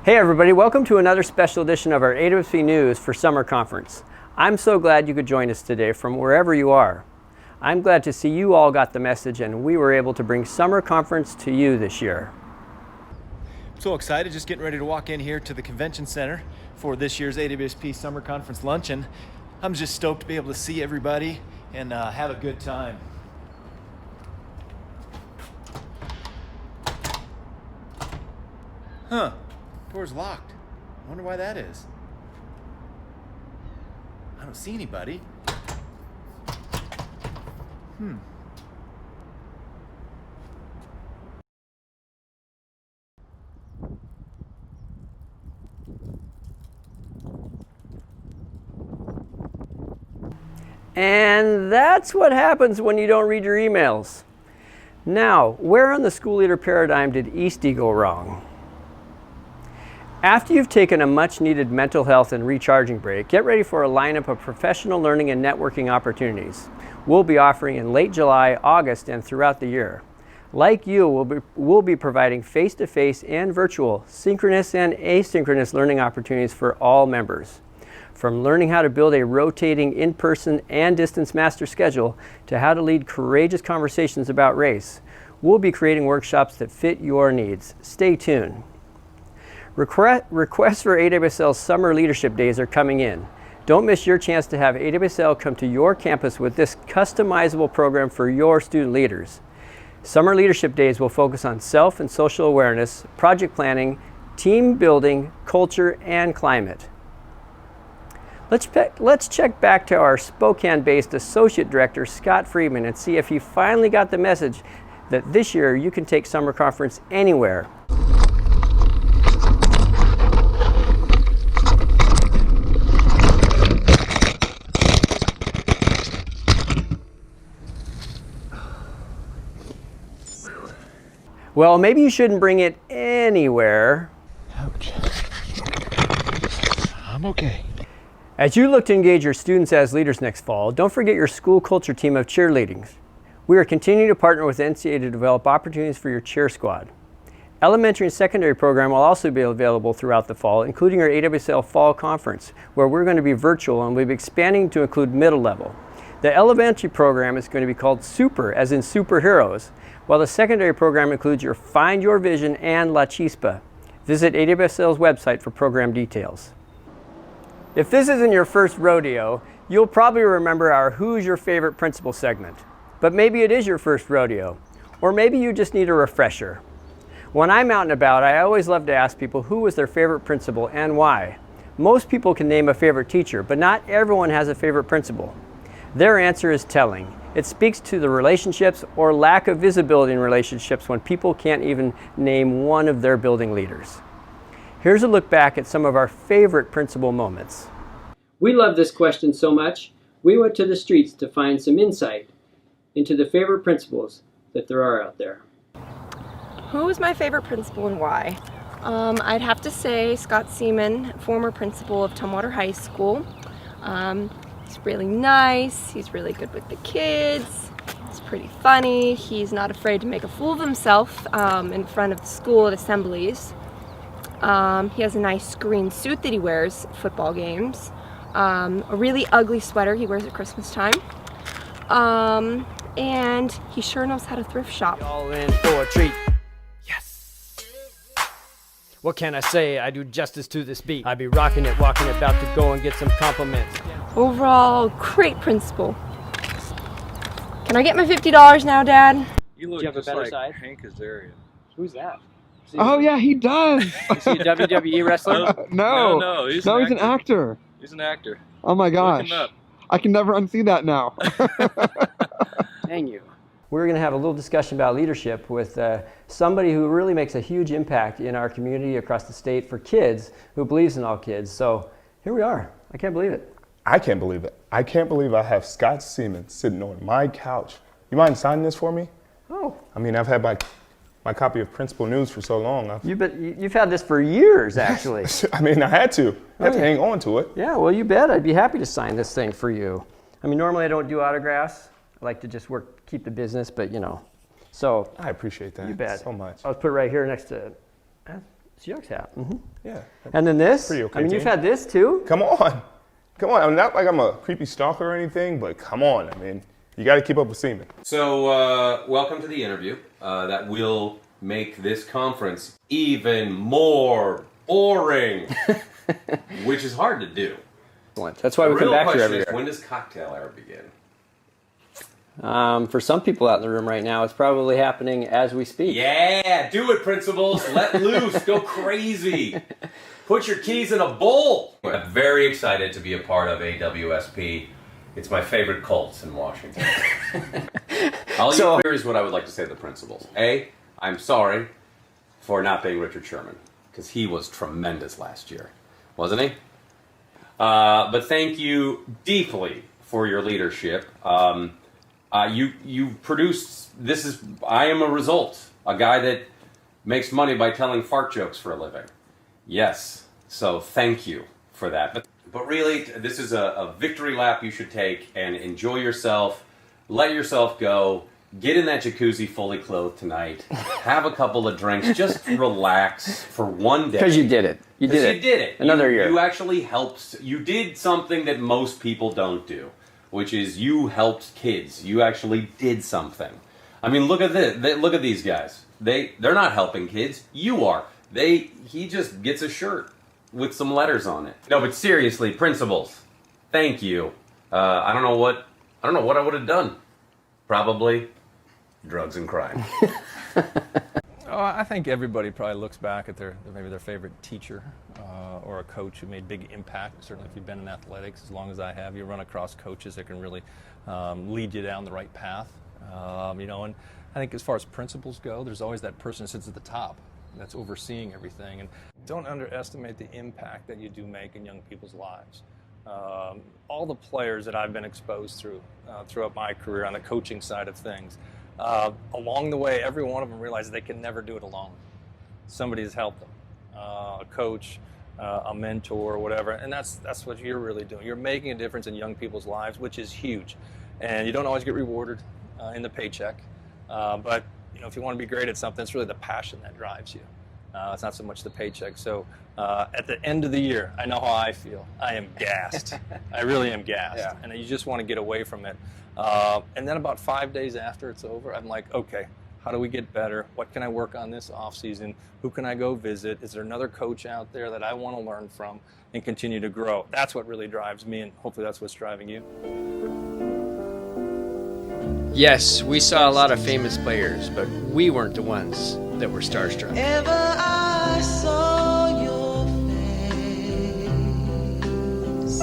Hey everybody, welcome to another special edition of our AWSP News for Summer Conference. I'm so glad you could join us today from wherever you are. I'm glad to see you all got the message and we were able to bring Summer Conference to you this year. I'm so excited, just getting ready to walk in here to the convention center for this year's AWSP Summer Conference luncheon. I'm just stoked to be able to see everybody and have a good time. Huh, door's locked. I wonder why that is. I don't see anybody. And that's what happens when you don't read your emails. Now, where on the school leader paradigm did Eastie go wrong? After you've taken a much needed mental health and recharging break, get ready for a lineup of professional learning and networking opportunities we'll be offering in late July, August, and throughout the year. Like you, we'll be providing face-to-face and virtual, synchronous and asynchronous learning opportunities for all members. From learning how to build a rotating in-person and distance master schedule to how to lead courageous conversations about race, we'll be creating workshops that fit your needs. Stay tuned. Requests for AWSL's Summer Leadership Days are coming in. Don't miss your chance to have AWSL come to your campus with this customizable program for your student leaders. Summer Leadership Days will focus on self and social awareness, project planning, team building, culture, and climate. Let's check back to our Spokane-based Associate Director, Scott Friedman, and see if he finally got the message that this year you can take Summer Conference anywhere. Well, maybe you shouldn't bring it anywhere. Ouch. I'm okay. As you look to engage your students as leaders next fall, don't forget your school culture team of cheerleading. We are continuing to partner with NCAA to develop opportunities for your cheer squad. Elementary and secondary program will also be available throughout the fall, including our AWSL Fall Conference, where we're going to be virtual and we'll be expanding to include middle level. The elementary program is going to be called Super, as in superheroes, while the secondary program includes your Find Your Vision and La Chispa. Visit AWSL's website for program details. If this isn't your first rodeo, you'll probably remember our Who's Your Favorite Principal segment. But maybe it is your first rodeo, or maybe you just need a refresher. When I'm out and about, I always love to ask people who was their favorite principal and why. Most people can name a favorite teacher, but not everyone has a favorite principal. Their answer is telling. It speaks to the relationships or lack of visibility in relationships when people can't even name one of their building leaders. Here's a look back at some of our favorite principal moments. We love this question so much, we went to the streets to find some insight into the favorite principals that there are out there. Who is my favorite principal and why? I'd have to say Scott Seaman, former principal of Tumwater High School. He's really nice, he's really good with the kids, he's pretty funny, he's not afraid to make a fool of himself in front of the school at assemblies. He has a nice green suit that he wears at football games, a really ugly sweater he wears at Christmas time, and he sure knows how to thrift shop. All in for a treat. Yes! What can I say? I do justice to this beat. I be rocking it, walking it, about to go and get some compliments. Overall, great principal. Can I get my $50 now, Dad? You look just like Hank Azaria. Who's that? Oh yeah, he does. Is he a WWE wrestler? No, he's an actor. He's an actor. Oh my gosh. Look him up. I can never unsee that now. Dang you. We're going to have a little discussion about leadership with somebody who really makes a huge impact in our community across the state for kids, who believes in all kids. So here we are. I can't believe it. I can't believe it. I can't believe I have Scott Seaman sitting on my couch. You mind signing this for me? Oh. I mean, I've had my copy of Principal News for so long. You've had this for years, actually. I mean, I had to. I had to hang on to it. Yeah, well, you bet. I'd be happy to sign this thing for you. I mean, normally I don't do autographs. I like to just keep the business, but you know. So I appreciate that. You bet. So much. I'll put it right here next to Seahawks hat. Yeah. And then this. Pretty okay I mean, you've team. had this too. Come on. Come on. I'm not like I'm a creepy stalker or anything, but come on. I mean, you got to keep up with Seaman. So, welcome to the interview that will make this conference even more boring, which is hard to do. That's why we come back here every year. When does cocktail hour begin? For some people out in the room right now, it's probably happening as we speak. Yeah, do it, principals. Let loose. Go crazy. Put your keys in a bowl. I'm very excited to be a part of AWSP. It's my favorite Colts in Washington. Here's what I would like to say to the principals. A, I'm sorry for not being Richard Sherman, because he was tremendous last year, wasn't he? But thank you deeply for your leadership. You produced, I am a result, a guy that makes money by telling fart jokes for a living. Yes, so thank you for that. But really, this is a victory lap you should take and enjoy yourself, let yourself go, get in that jacuzzi fully clothed tonight, have a couple of drinks, just relax for one day. Because you did it. You did it. Another year. You actually helped. You did something that most people don't do, which is you helped kids. You actually did something. I mean, look at this. Look at these guys. They're not helping kids. You are. He just gets a shirt with some letters on it. No, but seriously, principals, thank you. I don't know what I would have done. Probably drugs and crime. I think everybody probably looks back at maybe their favorite teacher or a coach who made big impact. Certainly if you've been in athletics as long as I have, you run across coaches that can really lead you down the right path. And I think as far as principals go, there's always that person that sits at the top that's overseeing everything. And don't underestimate the impact that you do make in young people's lives. All the players that I've been exposed throughout my career on the coaching side of things, along the way, every one of them realizes they can never do it alone. Somebody has helped them, a coach, a mentor, whatever, and that's what you're really doing. You're making a difference in young people's lives, which is huge. And you don't always get rewarded in the paycheck, but if you want to be great at something, it's really the passion that drives you. It's not so much the paycheck. So at the end of the year, I know how I feel. I am gassed. I really am gassed. Yeah. And you just want to get away from it. And then about 5 days after it's over, I'm like, okay, how do we get better? What can I work on this off season? Who can I go visit? Is there another coach out there that I want to learn from and continue to grow? That's what really drives me, and hopefully that's what's driving you. Yes, we saw a lot of famous players, but we weren't the ones that were starstruck. Ever I saw your face,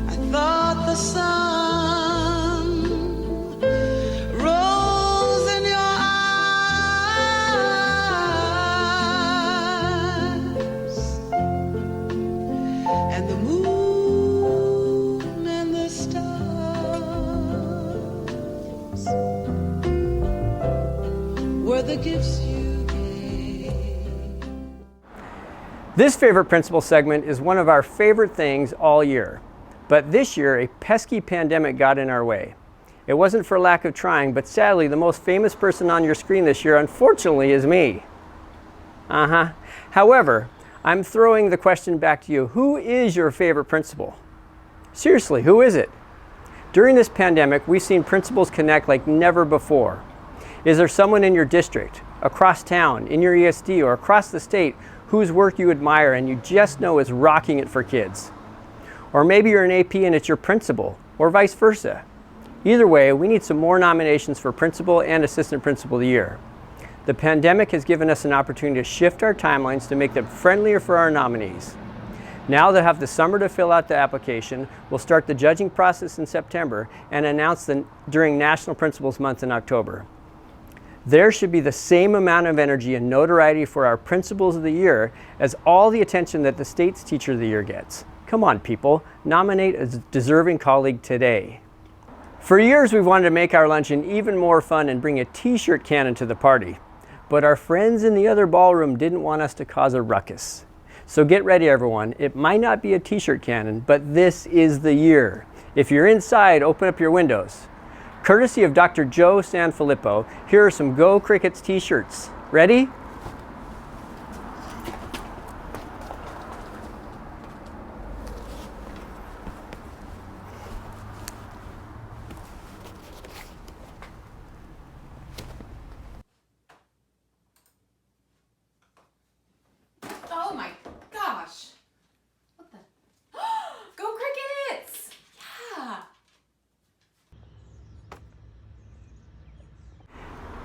I thought the sun rose in your eyes, and the moon and the stars were the gifts you gave. This favorite principal segment is one of our favorite things all year. But this year, a pesky pandemic got in our way. It wasn't for lack of trying, but sadly, the most famous person on your screen this year, unfortunately, is me. However, I'm throwing the question back to you. Who is your favorite principal? Seriously, who is it? During this pandemic, we've seen principals connect like never before. Is there someone in your district, across town, in your ESD, or across the state whose work you admire and you just know is rocking it for kids? Or maybe you're an AP and it's your principal, or vice versa. Either way, we need some more nominations for Principal and Assistant Principal of the Year. The pandemic has given us an opportunity to shift our timelines to make them friendlier for our nominees. Now they'll have the summer to fill out the application. We'll start the judging process in September and announce them during National Principals Month in October. There should be the same amount of energy and notoriety for our Principals of the Year as all the attention that the state's Teacher of the Year gets. Come on, people, nominate a deserving colleague today. For years, we've wanted to make our luncheon even more fun and bring a t-shirt cannon to the party. But our friends in the other ballroom didn't want us to cause a ruckus. So get ready, everyone. It might not be a t-shirt cannon, but this is the year. If you're inside, open up your windows. Courtesy of Dr. Joe Sanfilippo, here are some Go Crickets t-shirts. Ready?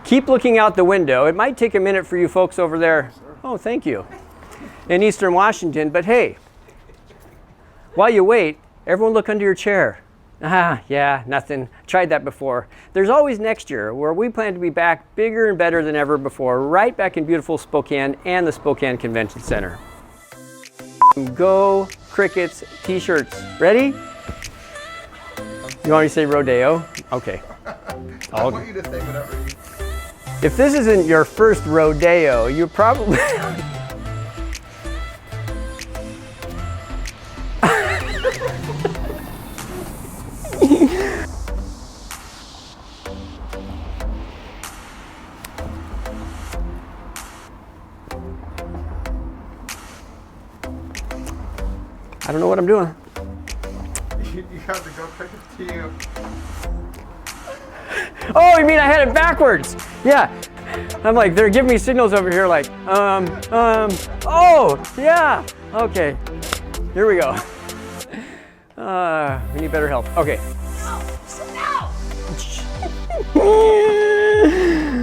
Keep looking out the window. It might take a minute for you folks over there. Oh, thank you. In Eastern Washington, but hey, while you wait, everyone look under your chair. Ah, yeah, nothing. Tried that before. There's always next year, where we plan to be back bigger and better than ever before, right back in beautiful Spokane and the Spokane Convention Center. Go Crickets t-shirts. Ready? You want me to say rodeo? Okay. I want you to say whatever you... If this isn't your first rodeo, you probably... I don't know what I'm doing. You have to go Crickets to you. Oh, you mean I had it backwards? Yeah. I'm like, they're giving me signals over here like, oh, yeah. Okay. Here we go. We need better help. Okay.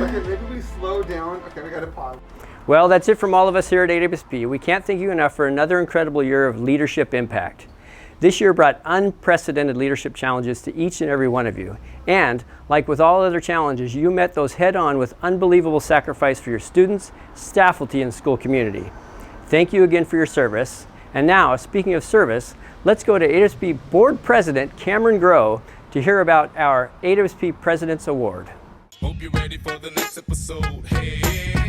Okay, maybe we slow down. Okay, we gotta pause. Well, that's it from all of us here at AWSP. We can't thank you enough for another incredible year of leadership impact. This year brought unprecedented leadership challenges to each and every one of you. And, like with all other challenges, you met those head-on with unbelievable sacrifice for your students, staff, faculty, and school community. Thank you again for your service. And now, speaking of service, let's go to AWSP Board President Cameron Groh to hear about our AWSP President's Award. Hope you're ready for the next episode. Hey.